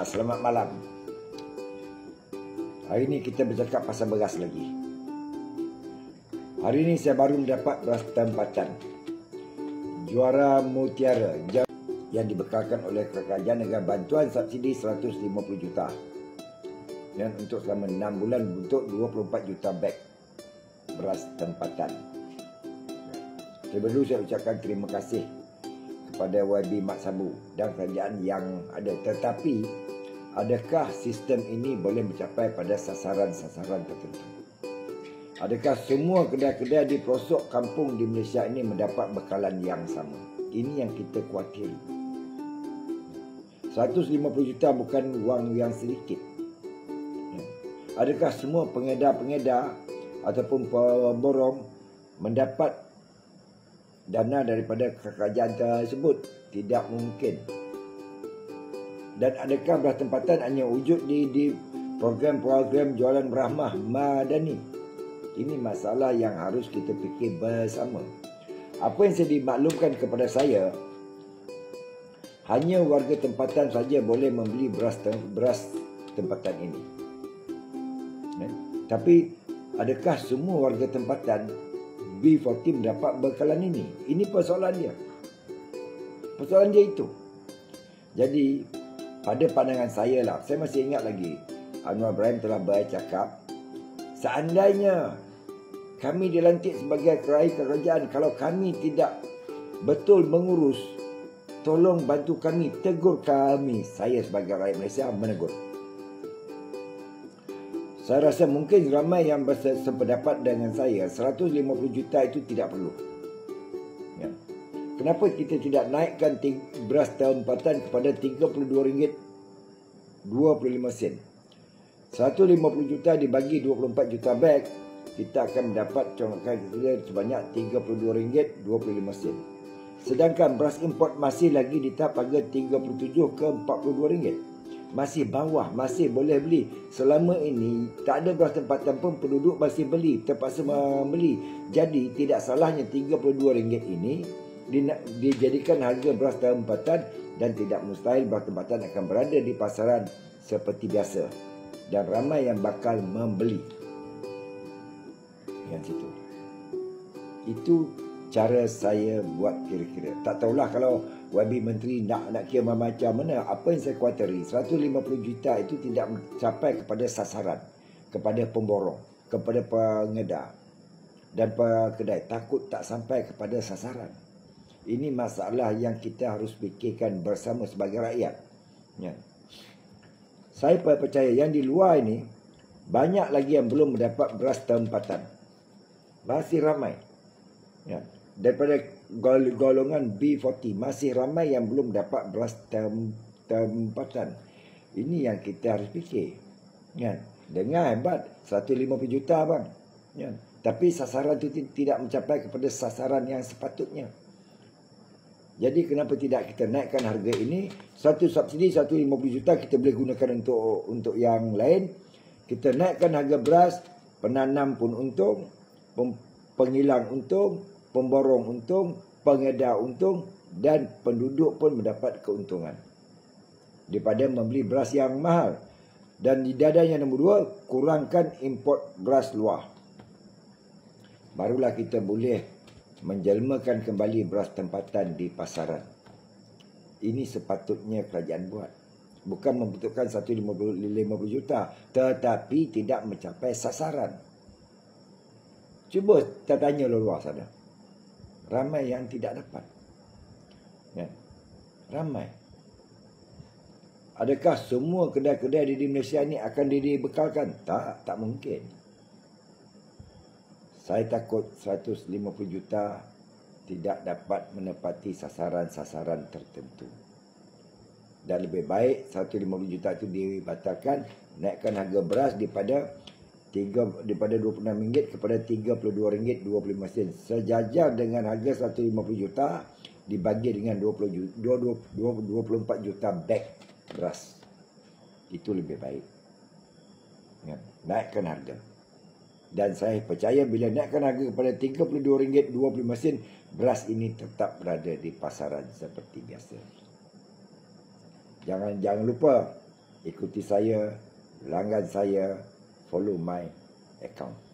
Selamat malam. Hari ini kita bercakap pasal beras lagi. Hari ini saya baru mendapat beras tempatan Juara Mutiara yang dibekalkan oleh kerajaan negara bantuan subsidi 150 juta. Dan untuk selama 6 bulan untuk 24 juta beg beras tempatan. Sebelum saya ucapkan terima kasih kepada YB Mat Sabu dan kerajaan yang ada. Tetapi, adakah sistem ini boleh mencapai pada sasaran-sasaran tertentu? Adakah semua kedai-kedai di pelosok kampung di Malaysia ini mendapat bekalan yang sama? Ini yang kita khawatir. 150 juta bukan wang yang sedikit. Adakah semua pengedar-pengedar ataupun pemborong mendapat dana daripada kerajaan tersebut? Tidak mungkin. Dan adakah beras tempatan hanya wujud di program-program jualan rahmah madani? Ini masalah yang harus kita fikir bersama. Apa yang saya dimaklumkan kepada saya, hanya warga tempatan saja boleh membeli beras tempatan ini. Tapi adakah semua warga tempatan B40 mendapat bekalan ini? Ini persoalan dia. Persoalan dia itu. Jadi, pada pandangan saya lah, saya masih ingat lagi, Anwar Ibrahim telah bercakap, seandainya kami dilantik sebagai kerajaan, kalau kami tidak betul mengurus, tolong bantu kami, tegur kami. Saya sebagai rakyat Malaysia menegur. Saya rasa mungkin ramai yang bersependapat dengan saya, 150 juta itu tidak perlu. Ya. Kenapa kita tidak naikkan beras tempatan kepada RM32.25? 150 juta dibagi 24 juta beg, kita akan mendapat congkakan kita sebanyak RM32.25. Sedangkan beras import masih lagi di tahap harga RM37 ke RM42. Masih bawah, masih boleh beli. Selama ini tak ada beras tempatan pun penduduk masih beli, terpaksa membeli. Jadi tidak salahnya RM32 ini dijadikan harga beras tempatan, dan tidak mustahil beras tempatan akan berada di pasaran seperti biasa dan ramai yang bakal membeli. Yang situ. Itu cara saya buat kira-kira. Tak tahulah kalau YB Menteri nak kira macam mana. Apa yang saya khuatiri, 150 juta itu tidak mencapai kepada sasaran, kepada pemborong, kepada pengedar dan kedai. Takut tak sampai kepada sasaran. Ini masalah yang kita harus fikirkan bersama sebagai rakyat. Ya. Saya percaya yang di luar ini banyak lagi yang belum mendapat beras tempatan. Masih ramai. Ya. Daripada golongan B40 masih ramai yang belum dapat beras tempatan. Ini yang kita harus fikir. Ya. Dengar hebat, 150 juta bang. Ya. Tapi sasaran itu tidak mencapai kepada sasaran yang sepatutnya. Jadi kenapa tidak kita naikkan harga ini? Satu subsidi 150 juta kita boleh gunakan untuk yang lain. Kita naikkan harga beras, penanam pun untung, pengilang untung, pemborong untung, pengedar untung, dan penduduk pun mendapat keuntungan daripada membeli beras yang mahal. Dan di dada yang nombor 2, kurangkan import beras luar. Barulah kita boleh menjelmakan kembali beras tempatan di pasaran. Ini sepatutnya kerajaan buat. Bukan membutuhkan 150 juta, tetapi tidak mencapai sasaran. Cuba tanya luar sana. Ramai yang tidak dapat. Ya. Ramai. Adakah semua kedai-kedai di Malaysia ini akan dibekalkan? Tak mungkin. Saya takut 150 juta tidak dapat menepati sasaran-sasaran tertentu. Dan lebih baik 150 juta itu dibatalkan, naikkan harga beras daripada RM26 kepada RM32.25. Sejajar dengan harga 150 juta dibagi dengan 24 juta beg beras. Itu lebih baik. Ya, naikkan harga. Dan saya percaya bila naikkan harga kepada RM32.25, beras ini tetap berada di pasaran seperti biasa. Jangan lupa ikuti saya, langgan saya, follow my account.